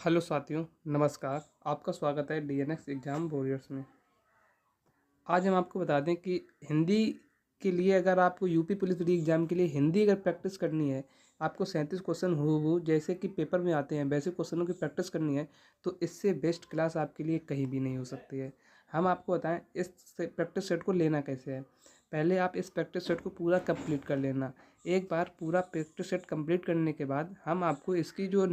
Hello साथियों, नमस्कार। आपका स्वागत है डीएनएक्स एग्ज़ाम वॉरियर्स में। आज हम आपको बता दें कि हिंदी के लिए अगर आपको यूपी पुलिस री एग्ज़ाम के लिए हिंदी अगर प्रैक्टिस करनी है, आपको 37 क्वेश्चन हूबहू जैसे कि पेपर में आते हैं वैसे क्वेश्चनों की प्रैक्टिस करनी है, तो इससे बेस्ट क्लास आपके लिए कहीं भी नहीं हो सकती है। हम आपको बताएं इस प्रैक्टिस सेट को लेना कैसे है। पहले आप इस प्रैक्टिस सेट को पूरा कंप्लीट कर लेना। एक बार पूरा प्रैक्टिस सेट कंप्लीट करने के बाद हम आपको इसकी जो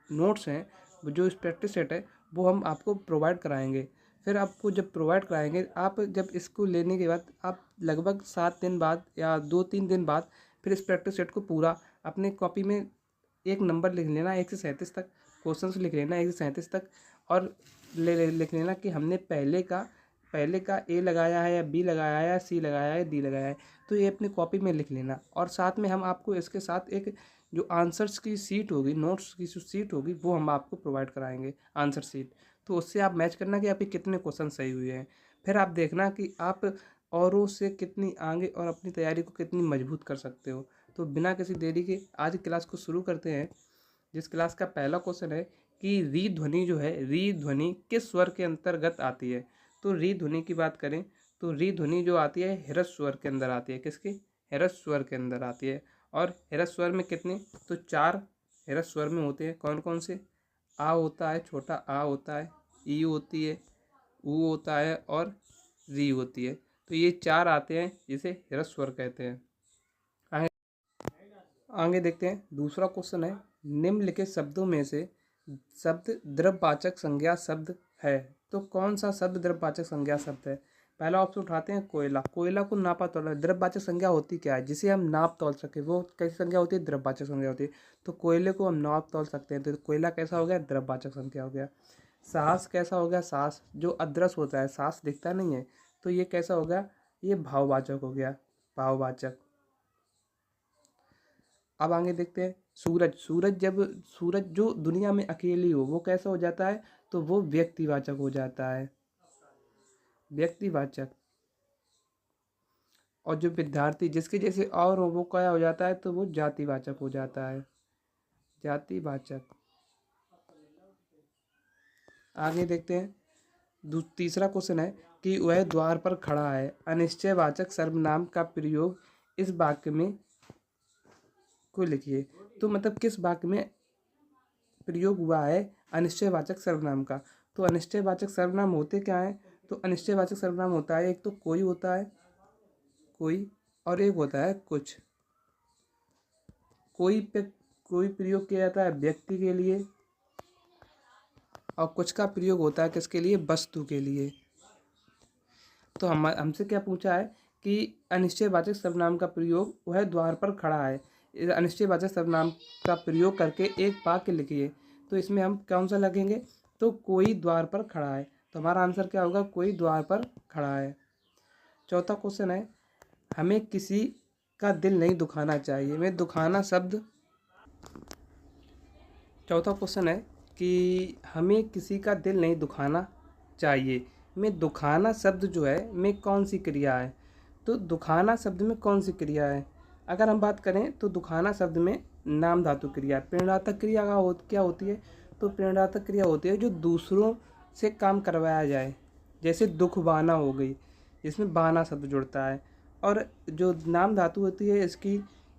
नोट्स हैं, जो इस प्रैक्टिस सेट है, वो हम आपको प्रोवाइड कराएंगे। फिर आपको जब प्रोवाइड कराएंगे, आप जब इसको लेने के बाद आप लगभग 7 दिन बाद या 2-3 दिन बाद फिर इस प्रैक्टिस सेट को पूरा अपने कॉपी में एक नंबर लिख लेना, 1 से 37 तक क्वेश्चंस लिख लेना, 1 से 37 तक। और लिख लेना कि हमने पहले का ए लगाया है या बी लगाया है या सी लगाया है डी लगाया है, तो ये अपनी कॉपी में लिख लेना। और साथ में हम आपको इसके साथ एक जो आंसर्स की सीट होगी, नोट्स की जो सीट होगी, वो हम आपको प्रोवाइड कराएंगे, आंसर सीट। तो उससे आप मैच करना कि आपके कितने क्वेश्चन सही हुए हैं। फिर आप देखना कि आप औरों से कितनी आगे और अपनी तैयारी को कितनी मजबूत कर सकते हो। तो बिना किसी देरी के आज की क्लास को शुरू करते हैं। जिस क्लास का पहला क्वेश्चन है कि री ध्वनि जो है, री ध्वनि किस स्वर के अंतर्गत आती है। तो री ध्वनि की बात करें तो री ध्वनि जो आती है ह्रस्व स्वर के अंदर आती है। किसके? ह्रस्व स्वर के अंदर आती है। और ह्रस्व स्वर में कितने? तो 4 ह्रस्व स्वर में होते हैं। कौन कौन से? आ होता है, छोटा आ होता है, ई होती है, ऊ होता है और री होती है। तो ये 4 आते हैं, जिसे ह्रस्व स्वर कहते हैं। आगे आगे देखते हैं। दूसरा क्वेश्चन है, निम्नलिखित शब्दों में से शब्द द्रव्यवाचक संज्ञा शब्द है। तो कौन सा शब्द द्रव्यवाचक संज्ञा शब्द है? पहला ऑप्शन उठाते हैं, कोयला। कोयला को नापा तोला। द्रव्यवाचक संज्ञा होती क्या है? जिसे हम नाप तोल सके, वो कैसी संज्ञा होती है? द्रव्यवाचक संज्ञा होती है। तो कोयले को हम नाप तोल सकते हैं, तो कोयला कैसा हो गया? द्रव्यवाचक संज्ञा हो गया। साहस कैसा हो गया? साहस जो अदृश्य होता है, साहस दिखता नहीं है, तो ये कैसा हो गया? ये भाववाचक हो गया, भाववाचक। अब आगे देखते हैं, सूरज। सूरज जो दुनिया में अकेली हो, वो कैसा हो जाता है? तो वो व्यक्तिवाचक हो जाता है, व्यक्तिवाचक। और जो विद्यार्थी जिसके जैसे और हो, वो क्या हो जाता है? तो वो जातिवाचक हो जाता है, जातिवाचक। आगे देखते हैं। तीसरा क्वेश्चन है कि वह द्वार पर खड़ा है। अनिश्चयवाचक सर्वनाम का प्रयोग इस वाक्य में को लिखिए। तो मतलब किस वाक्य में प्रयोग हुआ है अनिश्चयवाचक सर्वनाम का? तो अनिश्चयवाचक सर्वनाम होते क्या है? तो अनिश्चयवाचक सर्वनाम होता है, एक तो कोई होता है, कोई, और एक होता है कुछ। कोई पे कोई प्रयोग किया जाता है व्यक्ति के लिए, और कुछ का प्रयोग होता है किसके लिए? वस्तु के लिए। तो हमसे क्या पूछा है कि अनिश्चयवाचक सर्वनाम का प्रयोग वह द्वार पर खड़ा है। इस अनिश्चयवाचक सर्वनाम का प्रयोग करके एक वाक्य लिखिए। तो इसमें हम कौन सा लगेंगे? तो कोई द्वार पर खड़ा है। तो हमारा आंसर क्या होगा? कोई द्वार पर खड़ा है। चौथा क्वेश्चन है, हमें किसी का दिल नहीं दुखाना चाहिए। मैं दुखाना शब्द चौथा क्वेश्चन है कि हमें किसी का दिल नहीं दुखाना चाहिए में दुखाना शब्द जो है में कौन सी क्रिया है? तो दुखाना शब्द में कौन सी क्रिया है? अगर हम बात करें तो दुखाना शब्द में नाम धातु क्रिया है। प्रेरणात्मक क्रिया क्या होती है? तो प्रेरणात्मक क्रिया होती है जो दूसरों से काम करवाया जाए, जैसे दुख बाना हो गई, जिसमें बाना शब्द जुड़ता है। और जो नाम धातु होती है, इसकी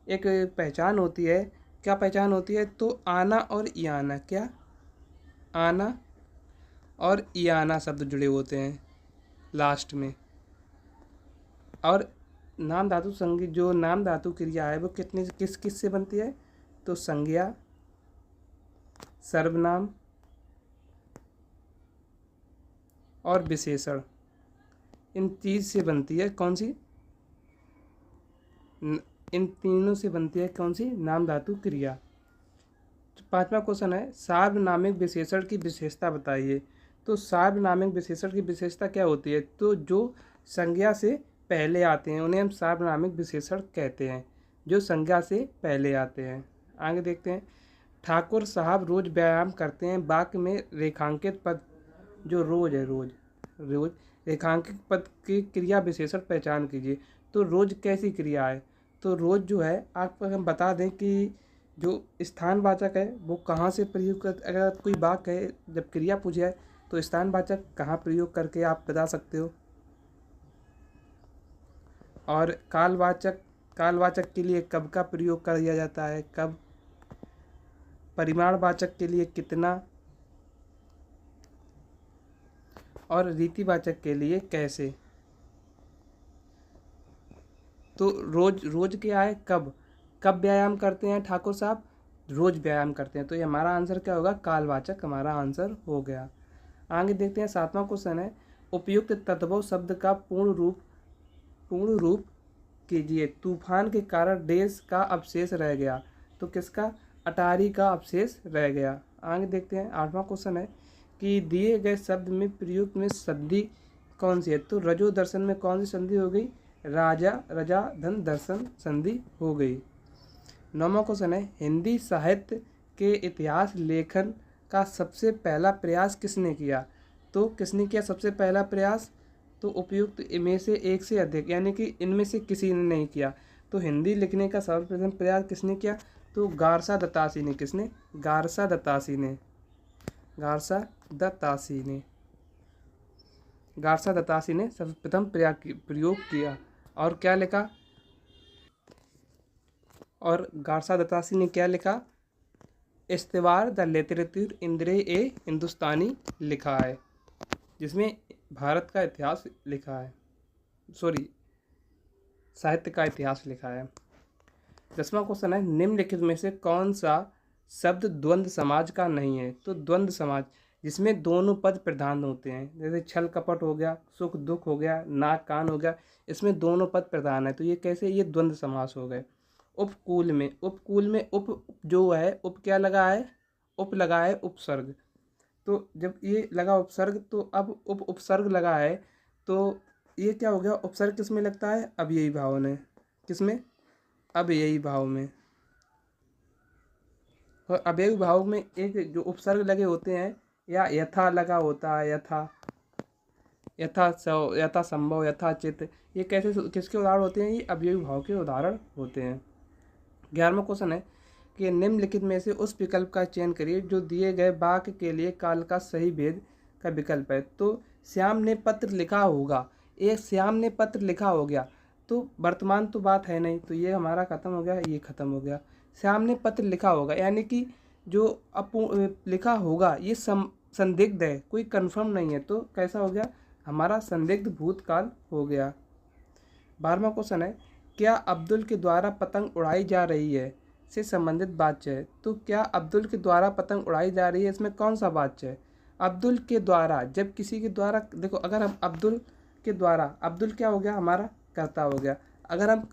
एक पहचान होती है। क्या पहचान होती है? तो आना और इयाना। क्या? आना और इयाना शब्द जुड़े होते हैं लास्ट में। और नाम धातु संज्ञा, जो नाम धातु क्रिया है, वो किस किस से बनती है? तो संज्ञा, सर्वनाम और विशेषण, इन चीज से बनती है। कौन सी? इन तीनों से बनती है कौन सी? नाम धातु क्रिया। पांचवा क्वेश्चन है, सार्वनामिक विशेषण की विशेषता बताइए। तो सार्वनामिक विशेषण की विशेषता क्या होती है? तो जो संज्ञा से पहले आते हैं उन्हें हम सार्वनामिक विशेषण कहते हैं, जो संज्ञा से पहले आते हैं। आगे देखते हैं, ठाकुर साहब रोज व्यायाम करते हैं। वाक्य में रेखांकित पद जो रोज है, रोज रोज रेखांकित पद की क्रिया विशेषण पहचान कीजिए। तो रोज कैसी क्रिया है? तो रोज जो है, आपको हम बता दें कि जो स्थानवाचक है वो कहाँ से प्रयोग कर, अगर कोई वाक्य है जब क्रिया पूछे जाए तो स्थानवाचक कहाँ प्रयोग करके आप बता सकते हो। और कालवाचक के लिए कब का प्रयोग कर दिया जाता है, कब। परिमाणवाचक के लिए कितना, और रीतिवाचक के लिए कैसे। तो रोज रोज क्या है, कब। कब व्यायाम करते हैं ठाकुर साहब, रोज व्यायाम करते हैं। तो ये हमारा आंसर क्या होगा, कालवाचक हमारा आंसर हो गया। आगे देखते हैं 7वां क्वेश्चन है, उपयुक्त तद्भव शब्द का पूर्ण रूप कीजिए। तूफान के कारण देश का अवशेष रह गया। तो किसका, अटारी का अवशेष रह गया। आगे देखते हैं 8वां क्वेश्चन है कि दिए गए शब्द में प्रयुक्त में संधि कौन सी है। तो रजो दर्शन में कौन सी संधि हो गई, राजा रजा धन दर्शन संधि हो गई। 9वां क्वेश्चन है, हिंदी साहित्य के इतिहास लेखन का सबसे पहला प्रयास किसने किया। तो किसने किया सबसे पहला प्रयास, तो उपयुक्त इनमें से एक से अधिक, यानी कि इनमें से किसी ने नहीं किया। तो हिंदी लिखने का सर्वप्रथम प्रयास किसने किया, तो गारसा दत्तासी ने। किसने, गारसा दत्तासी ने। गारसा दत्तासी ने गारसा दत्तासी ने सर्वप्रथम प्रयोग किया। और क्या लिखा, और गारसा दत्तासी ने क्या लिखा, इस्तेवार द लिटरेचर इंद्रे ए हिंदुस्तानी लिखा है, जिसमें भारत का इतिहास लिखा है, सॉरी साहित्य का इतिहास लिखा है। 10वां क्वेश्चन है, निम्नलिखित में से कौन सा शब्द द्वंद्व समाज का नहीं है। तो द्वंद्व समाज जिसमें दोनों पद प्रधान होते हैं, जैसे छल कपट हो गया, सुख दुख हो गया, नाक कान हो गया, इसमें दोनों पद प्रधान है। तो ये कैसे, ये द्वंद्व समास हो गए। उपकूल में उप जो है, उप क्या लगा है, उप लगा है उपसर्ग। तो जब ये लगा उपसर्ग तो अब उपसर्ग लगा है, तो ये क्या हो गया, उपसर्ग किस में लगता है, अव्ययी भाव में। किस में, अव्ययी भाव में। और अव्ययी भाव में एक जो उपसर्ग लगे होते हैं, या यथा लगा होता है, यथा संभव, यथाचित, ये कैसे किसके उदाहरण होते हैं, ये अव्ययी भाव के उदाहरण होते हैं। 11वां क्वेश्चन है कि निम्नलिखित में से उस विकल्प का चयन करिए जो दिए गए वाक्य के लिए काल का सही भेद का विकल्प है। तो श्याम ने पत्र लिखा होगा, एक श्याम ने पत्र लिखा हो गया, तो वर्तमान तो बात है नहीं, तो ये हमारा खत्म हो गया, ये खत्म हो गया। श्याम ने पत्र लिखा होगा, यानी कि जो लिखा होगा ये संदिग्ध है, कोई कंफर्म नहीं है, तो कैसा हो गया, हमारा संदिग्ध भूतकाल हो गया। 12वां क्वेश्चन है, क्या अब्दुल के द्वारा पतंग उड़ाई जा रही है से संबंधित वाच्य है। तो क्या अब्दुल के द्वारा पतंग उड़ाई जा रही है, इसमें कौन सा वाच्य है, अब्दुल के द्वारा। जब किसी के द्वारा, देखो अगर हम अब्दुल के द्वारा, अब्दुल क्या हो गया, हमारा कर्ता हो गया। अगर हम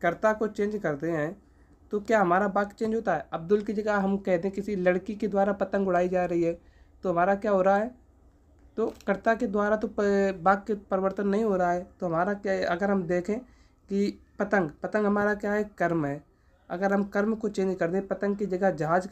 कर्ता को चेंज करते हैं तो क्या हमारा वाक्य चेंज होता है। अब्दुल की जगह हम कहते हैं किसी लड़की के द्वारा पतंग उड़ाई जा रही है, तो हमारा क्या हो रहा है, तो कर्ता के द्वारा तो वाक्य परिवर्तन नहीं हो रहा है। तो हमारा क्या है, अगर हम देखें कि पतंग हमारा क्या है, कर्म है। अगर हम कर्म को चेंज कर दें, पतंग की जगह जहाज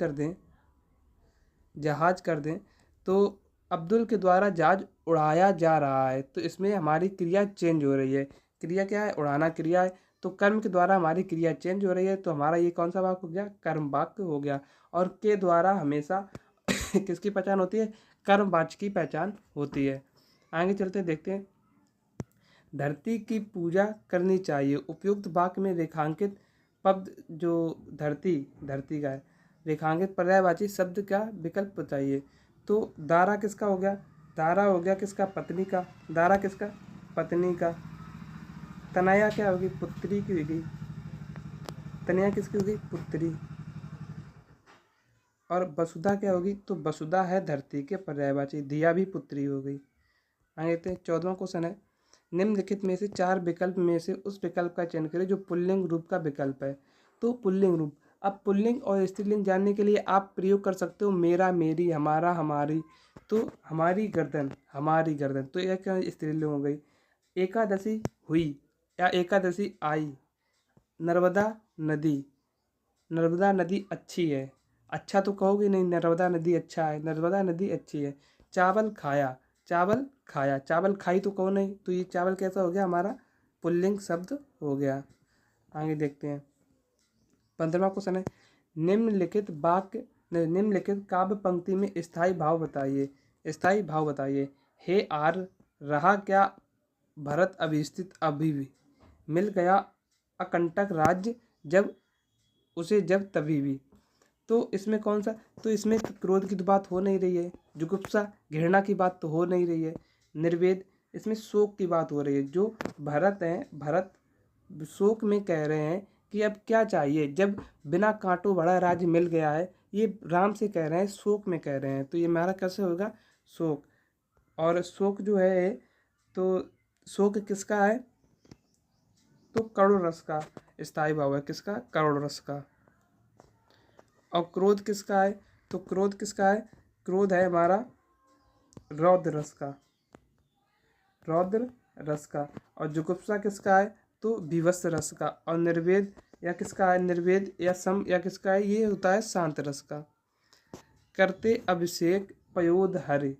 कर दें, तो अब्दुल के द्वारा जहाज उड़ाया जा रहा है, तो इसमें हमारी क्रिया चेंज हो रही है। क्रिया क्या है, उड़ाना क्रिया है, तो कर्म के द्वारा हमारी क्रिया चेंज हो रही है, तो हमारा ये कौन सा वाक्य हो गया, कर्म वाक्य हो गया। और के द्वारा हमेशा किसकी पहचान होती है, कर्मवाच्य की पहचान होती है। आगे चलते देखते हैं, धरती की पूजा करनी चाहिए। उपयुक्त वाक्य में रेखांकित पद जो धरती का है, रेखांकित पर्यायवाची शब्द का विकल्प बताइए। तो दारा किसका हो गया, दारा हो गया किसका, पत्नी का। दारा किसका, पत्नी का। तनया क्या होगी, पुत्री की होगी। तनया किसकी होगी, पुत्री। और वसुधा क्या होगी, तो वसुधा है धरती के पर्यायवाची, दिया भी पुत्री हो गई। आगे देखते हैं 14वां क्वेश्चन है, निम्नलिखित में से 4 विकल्प में से उस विकल्प का चयन करें जो पुल्लिंग रूप का विकल्प है। तो पुल्लिंग रूप, अब पुल्लिंग और स्त्रीलिंग जानने के लिए आप प्रयोग कर सकते हो मेरा, मेरी, हमारा, हमारी। तो हमारी गर्दन, तो यह क्या स्त्रीलिंग हो गई। एकादशी हुई या एकादशी आई। नर्मदा नदी अच्छी है, अच्छा तो कहोगे नहीं, नर्मदा नदी अच्छा है, नर्मदा नदी अच्छी है। चावल खाया, चावल खाई तो कहो नहीं, तो ये चावल कैसा हो गया, हमारा पुल्लिंग शब्द हो गया। आगे देखते हैं 15वां क्वेश्चन है, निम्नलिखित काव्य पंक्ति में स्थायी भाव बताइए। स्थायी भाव बताइए। हे आर रहा क्या भरत अभिस्थित अभी भी, मिल गया अकंटक राज्य जब तभी भी। तो इसमें कौन सा, तो इसमें क्रोध की तो बात हो नहीं रही है, जुगुप्सा घृणा की बात तो हो नहीं रही है, निर्वेद इसमें शोक की बात हो रही है। जो भरत हैं, भरत शोक में कह रहे हैं कि अब क्या चाहिए, जब बिना कांटों बड़ा राज्य मिल गया है, ये राम से कह रहे हैं, शोक में कह रहे हैं। तो ये हमारा कैसे होगा, शोक। और शोक जो है, तो शोक किसका है, तो करुण रस का स्थायी भाव है, किसका, करुण रस का। और क्रोध किसका है, तो क्रोध किसका है, क्रोध है हमारा रौद्र रस का, रौद्र रस का। और जुगुप्सा किसका है, तो विवश रस का। और निर्वेद या किसका है, निर्वेद या सम या किसका है, ये होता है शांत रस का। करते अभिषेक पयोध हरि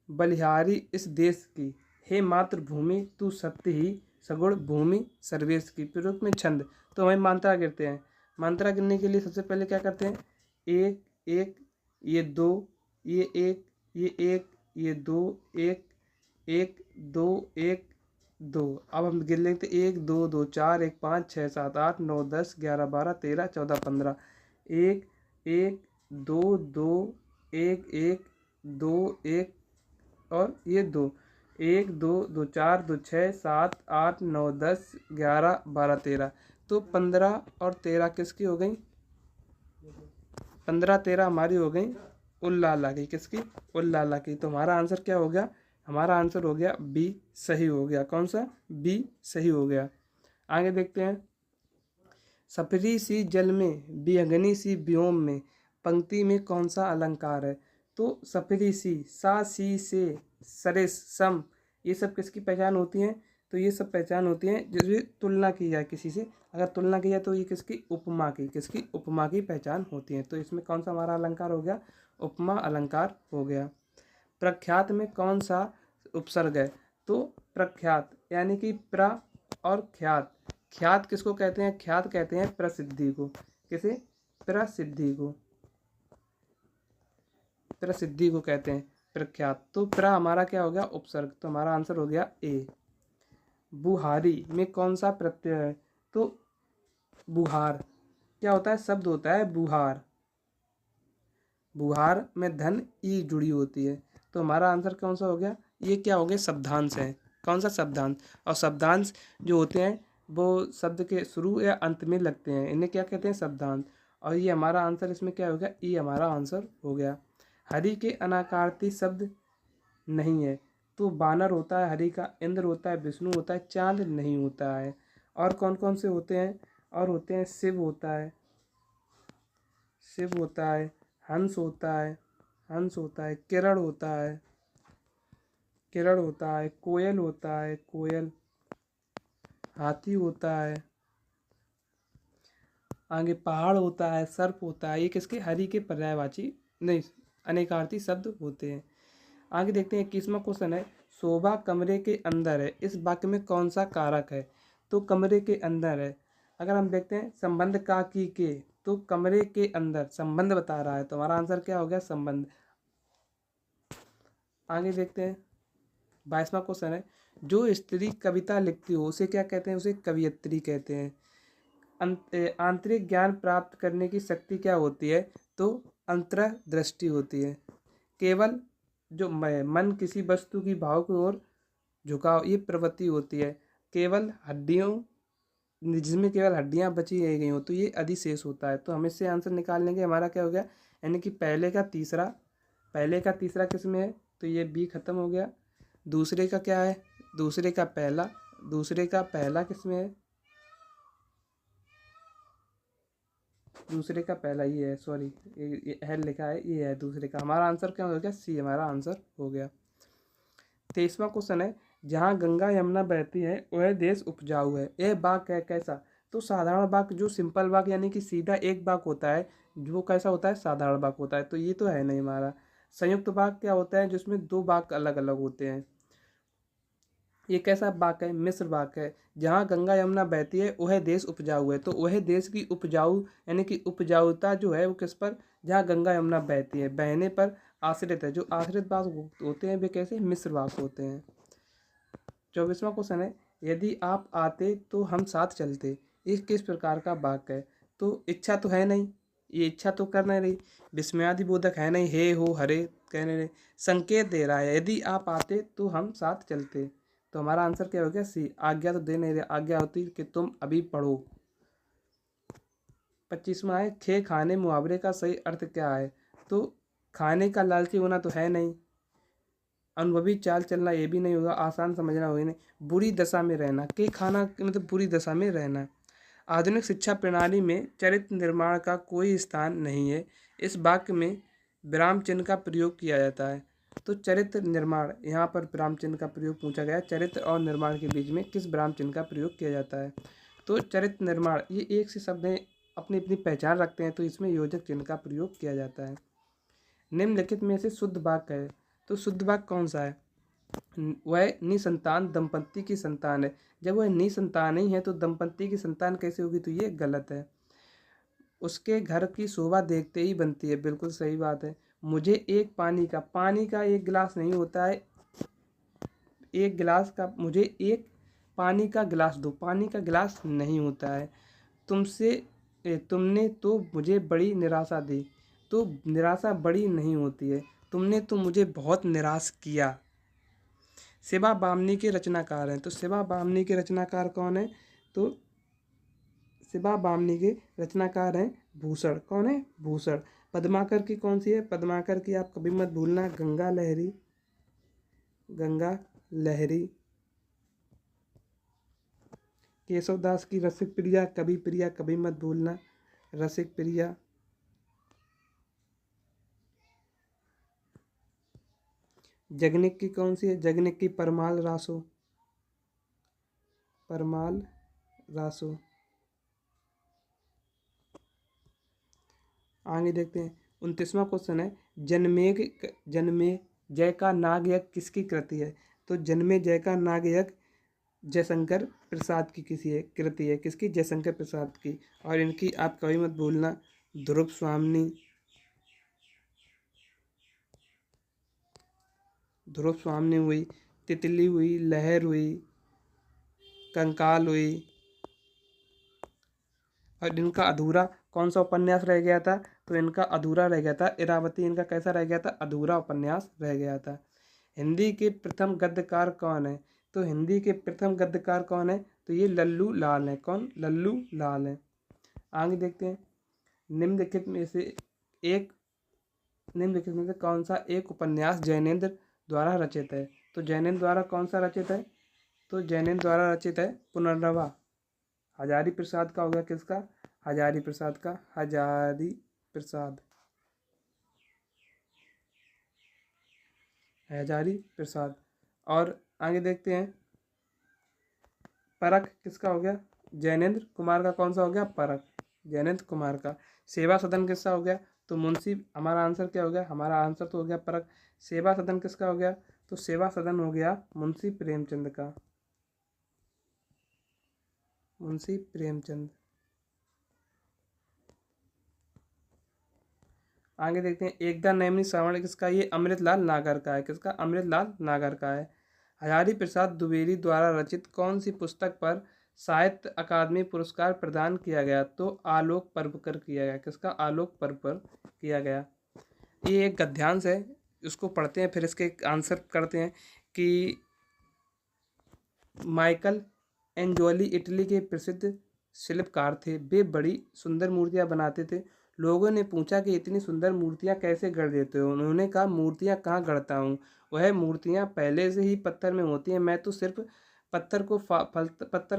बलिहारी इस देश की, हे मातृभूमि तू सत्य ही सगुण भूमि सर्वेश की। प्रयोग में छंद, तो हमें मात्रा गिरते हैं। मात्रा गिनने के लिए सबसे पहले क्या करते हैं, एक एक, ये दो, ये एक, ये एक, ये दो, एक एक, दो एक, दो। अब हम गिन लेते, 1 2 2 4 1 5 6 7 8 9 10 11 12 13 14 15। 1 1 2 2 1 1 2 1 और ये 2, 1 2 2 4 2 6 7 8 9 10 11 12 13। तो 15 और 13 किसकी हो गई, 15 13 हमारी हो गई उल्लाला की, किसकी, उल्लाला की। तो हमारा आंसर क्या हो गया, हमारा आंसर हो गया बी सही हो गया। कौन सा, बी सही हो गया। आगे देखते हैं। सफरी सी जल में बिहंगनी सी व्योम में, पंक्ति में कौन सा अलंकार है। तो सफरी सी, सा सी से सरेस सम, ये सब किसकी पहचान होती हैं, तो ये सब पहचान होती हैं जिसमें तुलना की जाए किसी से। अगर तुलना की जाए तो ये किसकी, उपमा की, किसकी, उपमा की पहचान होती है। तो इसमें कौन सा हमारा अलंकार हो गया, उपमा अलंकार हो गया। प्रख्यात में कौन सा उपसर्ग है, तो प्रख्यात यानी कि प्र और ख्यात। ख्यात किसको कहते हैं, ख्यात कहते हैं प्रसिद्धि को, किसे, प्रसिद्धि को, प्रसिद्धि को कहते हैं प्रख्यात। तो प्र हमारा क्या हो गया, उपसर्ग। तो हमारा आंसर हो गया ए। बुहारी में कौन सा प्रत्यय है, तो बुहार क्या होता है, शब्द होता है बुहार। बुहार में धन ई जुड़ी होती है। तो हमारा आंसर कौन सा हो गया, ये क्या हो गया, शब्दांश है। कौन सा, शब्दांश। और शब्दांश जो होते हैं वो शब्द के शुरू या अंत में लगते हैं, इन्हें क्या कहते हैं, शब्दांश। और ये हमारा आंसर इसमें क्या हो गया, ये हमारा आंसर हो गया। हरि के अनाकारती शब्द नहीं है, तो बानर होता है हरि का, इंद्र होता है, विष्णु होता है, चांद नहीं होता है। और कौन कौन से होते हैं, और होते हैं शिव होता है, शिव होता है, हंस होता है, हंस होता है, किरण होता है, किरण होता है, कोयल होता है, कोयल, हाथी होता है, आगे पहाड़ होता है, सर्प होता है। ये किसके, हरि के पर्यायवाची नहीं अनेकार्थी शब्द होते हैं। आगे देखते हैं 21वां क्वेश्चन है, शोभा कमरे के अंदर है, इस वाक्य में कौन सा कारक है। तो कमरे के अंदर है, अगर हम देखते हैं संबंध का की के, तो कमरे के अंदर संबंध बता रहा है, तो हमारा आंसर क्या हो गया, संबंध। आगे देखते हैं 22वां क्वेश्चन है, जो स्त्री कविता लिखती हो उसे क्या कहते हैं, उसे कवियत्री कहते हैं। आंतरिक ज्ञान प्राप्त करने की शक्ति क्या होती है, तो अंतर्दृष्टि होती है। केवल जो मन किसी वस्तु की भाव की ओर झुकाव, ये प्रवृत्ति होती है। केवल हड्डियों, जिसमें केवल हड्डियां बची रह गई हो, तो ये अधिशेष होता है। तो हम इससे आंसर निकाल लेंगे, हमारा क्या हो गया, यानी कि पहले का तीसरा किस में है, तो ये बी खत्म हो गया। दूसरे का क्या है, दूसरे का पहला किस में है, दूसरे का पहला ये है, सॉरी ये है लिखा है, ये है दूसरे का। हमारा आंसर क्या हो गया, सी हमारा आंसर हो गया। 23वां क्वेश्चन है, जहाँ गंगा यमुना बहती है वह देश उपजाऊ है, यह वाक्य है कैसा। तो साधारण वाक्य, जो सिंपल वाक्य यानी कि सीधा एक वाक्य होता है, जो कैसा होता है, साधारण वाक्य होता है। तो ये तो है नहीं हमारा। संयुक्त वाक्य क्या होता है, जिसमें दो वाक्य अलग अलग होते हैं। ये कैसा वाक्य है? मिश्र वाक्य है। जहाँ गंगा यमुना बहती है वह देश उपजाऊ है। तो वह देश की उपजाऊ यानी कि उपजाऊता जो है वो किस पर? जहाँ गंगा यमुना बहती है, बहने पर आश्रित है। जो आश्रित वाक्य होते हैं वे कैसे? मिश्र वाक्य होते हैं। 24वां क्वेश्चन है, यदि आप आते तो हम साथ चलते, ये किस प्रकार का वाक्य है? तो इच्छा तो है नहीं, ये इच्छा तो कर नहीं रही, विस्मयादि बोधक है नहीं, हे हो हरे कहने रहे, संकेत दे रहा है यदि आप आते तो हम साथ चलते। तो हमारा आंसर क्या हो गया? सी। आज्ञा तो दे नहीं रहे, आज्ञा होती कि तुम अभी पढ़ो। 25वां है, खे खाने मुहावरे का सही अर्थ क्या है? तो खाने का लालची होना तो है नहीं, अनुभवी चाल चलना ये भी नहीं होगा, आसान समझना होगा नहीं, बुरी दशा में रहना, के खाना मतलब बुरी दशा में रहना। आधुनिक शिक्षा प्रणाली में चरित्र निर्माण का कोई स्थान नहीं है, इस वाक्य में विराम चिन्ह का प्रयोग किया जाता है। तो चरित्र निर्माण, यहाँ पर विराम चिन्ह का प्रयोग पूछा गया, चरित्र और निर्माण के बीच में किस विराम चिन्ह का प्रयोग किया जाता है? तो चरित्र निर्माण ये एक से शब्द हैं, अपनी अपनी पहचान रखते हैं, तो इसमें योजक चिन्ह का प्रयोग किया जाता है। निम्नलिखित में से शुद्ध वाक्य है, तो शुद्ध वाक्य कौन सा है? वह निसंतान दंपत्ति की संतान है। जब वह निसंतान ही है तो दंपत्ति की संतान कैसे होगी? तो ये गलत है। उसके घर की शोभा देखते ही बनती है, बिल्कुल सही बात है। मुझे एक पानी का एक गिलास नहीं होता है, एक गिलास का, मुझे एक पानी का गिलास दो, पानी का गिलास नहीं होता है। तुमने तो मुझे बड़ी निराशा दी, तो निराशा बड़ी नहीं होती है, तुमने तो मुझे बहुत निराश किया। शिवा बामनी के रचनाकार हैं, तो शिवा बामनी के रचनाकार कौन है? तो शिवा बामनी के रचनाकार हैं भूषण। कौन है? भूषण। पद्माकर की कौन सी है? पद्माकर की आप कभी मत भूलना, गंगा लहरी, गंगा लहरी। केशवदास की रसिक प्रिया, कभी मत भूलना, रसिक प्रिया। जगनिक की कौन सी है? जगनिक की परमाल रासो, परमाल रासो। आगे देखते हैं, 29वां क्वेश्चन है, जन्मे जय का नाग यज्ञ किसकी कृति है? तो जन्मे जय का नाग यज्ञ जयशंकर प्रसाद की किसी है कृति है, किसकी? जयशंकर प्रसाद की। और इनकी आप कभी मत भूलना, ध्रुव स्वामिनी, ध्रुव स्वामिनी हुई, तितली हुई, लहर हुई, कंकाल हुई। और इनका अधूरा कौन सा उपन्यास रह गया था? तो इनका अधूरा रह गया था इरावती, इनका कैसा रह गया था? अधूरा उपन्यास रह गया था। हिंदी के प्रथम गद्यकार कौन है? तो हिंदी के प्रथम गद्यकार कौन है? तो ये लल्लू लाल है। कौन? लल्लू लाल है। आगे देखते हैं, निम्नलिखित में से कौन सा एक उपन्यास जैनेन्द्र द्वारा रचित है? तो जैनेन्द्र द्वारा कौन सा रचित है? तो जैनेन्द्र द्वारा रचित है पुनर्नवा। हजारी प्रसाद का हो गया, किसका? हजारी प्रसाद का, हजारी प्रसाद, हजारी प्रसाद। और आगे देखते हैं, परख किसका हो गया? जैनेन्द्र कुमार का। कौन सा हो गया? परख, जैनेन्द्र कुमार का। सेवा सदन किसका हो गया? तो मुंशी। हमारा आंसर क्या हो गया? हमारा आंसर तो हो गया परख। सेवा सदन किसका हो गया? तो सेवा सदन हो गया मुंशी प्रेमचंद का, मुंशी प्रेमचंद। आगे देखते हैं, एकदा नैमिनी श्रावण किसका? ये अमृतलाल नागर का है। किसका? अमृतलाल नागर का है। हजारी प्रसाद द्विवेदी द्वारा रचित कौन सी पुस्तक पर साहित्य अकादमी पुरस्कार प्रदान किया गया? तो आलोक पर्व पर किया गया। किसका? आलोक पर्व पर किया गया। ये एक गद्यांश है, इसको पढ़ते हैं फिर इसके आंसर करते हैं कि माइकल एंजोली इटली के प्रसिद्ध शिल्पकार थे, वे बड़ी सुंदर मूर्तियां बनाते थे। लोगों ने पूछा कि इतनी सुंदर मूर्तियां कैसे गढ़ देते हो? उन्होंने कहा, मूर्तियां कहाँ गढ़ता हूँ, वह मूर्तियां पहले से ही पत्थर में होती हैं, मैं तो सिर्फ पत्थर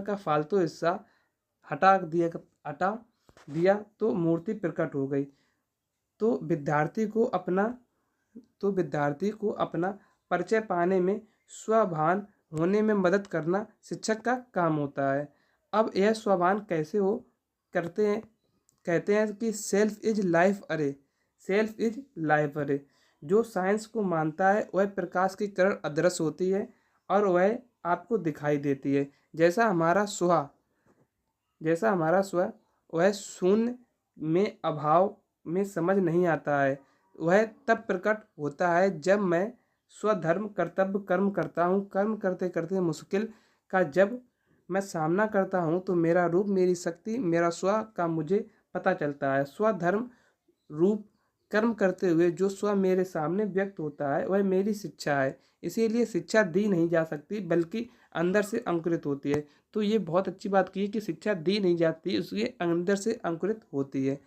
का फालतू हिस्सा हटा दिया तो मूर्ति प्रकट हो गई। तो विद्यार्थी को अपना परिचय पाने में, स्वभान होने में मदद करना शिक्षक का काम होता है। अब यह स्वभान कैसे हो करते हैं? कहते हैं कि सेल्फ इज लाइफ अरे, सेल्फ इज लाइफ अरे। जो साइंस को मानता है वह प्रकाश की किरण अदृश्य होती है और वह आपको दिखाई देती है। जैसा हमारा स्व वह शून्य में अभाव में समझ नहीं आता है, वह तब प्रकट होता है जब मैं स्वधर्म कर्तव्य कर्म करता हूँ। कर्म करते करते मुश्किल का जब मैं सामना करता हूँ तो मेरा रूप, मेरी शक्ति, मेरा स्व का मुझे पता चलता है। स्वधर्म रूप कर्म करते हुए जो स्व मेरे सामने व्यक्त होता है वह मेरी शिक्षा है। इसीलिए शिक्षा दी नहीं जा सकती बल्कि अंदर से अंकुरित होती है। तो ये बहुत अच्छी बात की है कि शिक्षा दी नहीं जाती, इसलिए अंदर से अंकुरित होती है।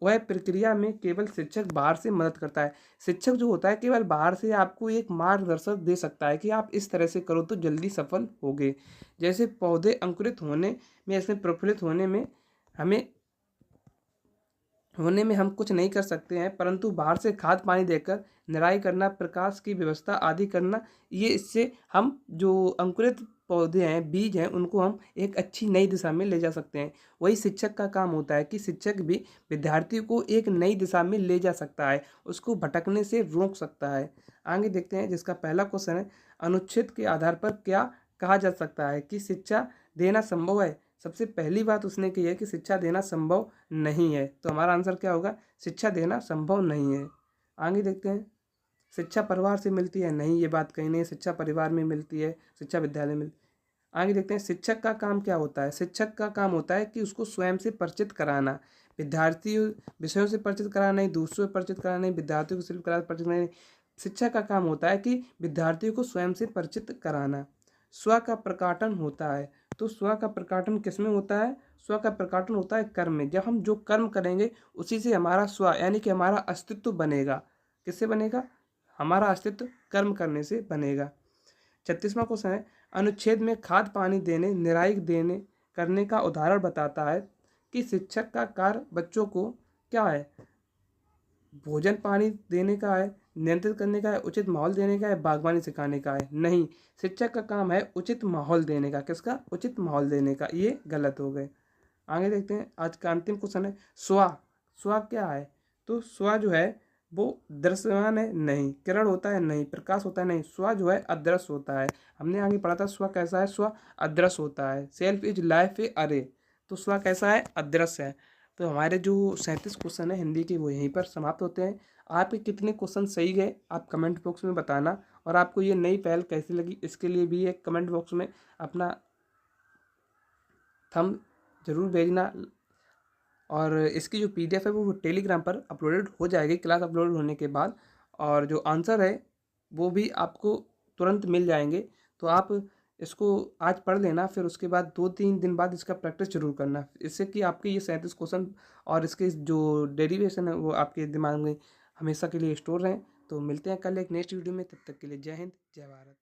वह प्रक्रिया में केवल शिक्षक बाहर से मदद करता है। शिक्षक जो होता है केवल बाहर से आपको एक मार्गदर्शन दे सकता है कि आप इस तरह से करो तो जल्दी सफल होगे। जैसे पौधे अंकुरित होने में, इसमें प्रफुल्लित होने में हम कुछ नहीं कर सकते हैं, परंतु बाहर से खाद पानी देकर निराई करना, प्रकाश की व्यवस्था आदि करना, ये इससे हम जो अंकुरित पौधे हैं, बीज हैं, उनको हम एक अच्छी नई दिशा में ले जा सकते हैं। वही शिक्षक का काम होता है कि शिक्षक भी विद्यार्थी को एक नई दिशा में ले जा सकता है, उसको भटकने से रोक सकता है। आगे देखते हैं, जिसका पहला क्वेश्चन है, अनुच्छेद के आधार पर क्या कहा जा सकता है कि शिक्षा देना संभव है। सबसे पहली बात उसने की है कि शिक्षा देना संभव नहीं है, तो हमारा आंसर क्या होगा, शिक्षा देना संभव नहीं है। आगे देखते हैं, शिक्षा परिवार से मिलती है, नहीं, ये बात कहीं नहीं, शिक्षा परिवार में मिलती है, शिक्षा विद्यालय में। आगे देखते हैं, शिक्षक का काम क्या होता है। शिक्षक का काम होता है कि उसको स्वयं से परिचित कराना, विद्यार्थी विषयों से परिचित कराना नहीं, दूसरों से परिचित कराना नहीं, विद्यार्थियों को सिर्फ परिचित नहीं। शिक्षक का काम होता है कि विद्यार्थियों को स्वयं से परिचित कराना। स्व का प्रकाटन होता है, तो स्व का प्रकाटन किस में होता है, स्व का प्रकाटन होता है कर्म में। जब हम जो कर्म करेंगे उसी से हमारा स्व यानी कि हमारा अस्तित्व बनेगा। किससे बनेगा, हमारा अस्तित्व कर्म करने से बनेगा। 36वां क्वेश्चन है, अनुच्छेद में खाद पानी देने, निराई देने करने का उदाहरण बताता है कि शिक्षक का कार्य बच्चों को क्या है, भोजन पानी देने का है, नियंत्रित करने का है, उचित माहौल देने का है, बागवानी सिखाने का है। नहीं, शिक्षक का काम है उचित माहौल देने का। किसका, उचित माहौल देने का। ये गलत हो गए। आगे देखते हैं, आज का अंतिम क्वेश्चन है, स्व। स्व क्या है, तो स्व जो है वो दृश्यमान है, नहीं, किरण होता है, नहीं, प्रकाश होता है, नहीं, स्व जो है अदृश्य होता है। हमने आगे पढ़ा था स्व कैसा है, स्व अदृश्य होता है। सेल्फ इज लाइफ ए अरे, तो स्व कैसा है, अदृश्य है। तो हमारे जो 37 क्वेश्चन है हिंदी के वो यहीं पर समाप्त होते हैं। आपके कितने क्वेश्चन सही गए आप कमेंट बॉक्स में बताना, और आपको ये नई पहल कैसी लगी इसके लिए भी एक कमेंट बॉक्स में अपना थंब जरूर भेजना। और इसकी जो PDF है वो टेलीग्राम पर अपलोडेड हो जाएगी क्लास अपलोड होने के बाद, और जो आंसर है वो भी आपको तुरंत मिल जाएंगे। तो आप इसको आज पढ़ लेना, फिर उसके बाद 2-3 दिन बाद इसका प्रैक्टिस जरूर करना, इससे कि आपके ये 37 क्वेश्चन और इसके जो डेरिवेशन है वो आपके दिमाग में हमेशा के लिए स्टोर रहें। तो मिलते हैं कल एक नेक्स्ट वीडियो में, तब तक के लिए जय हिंद, जय भारत।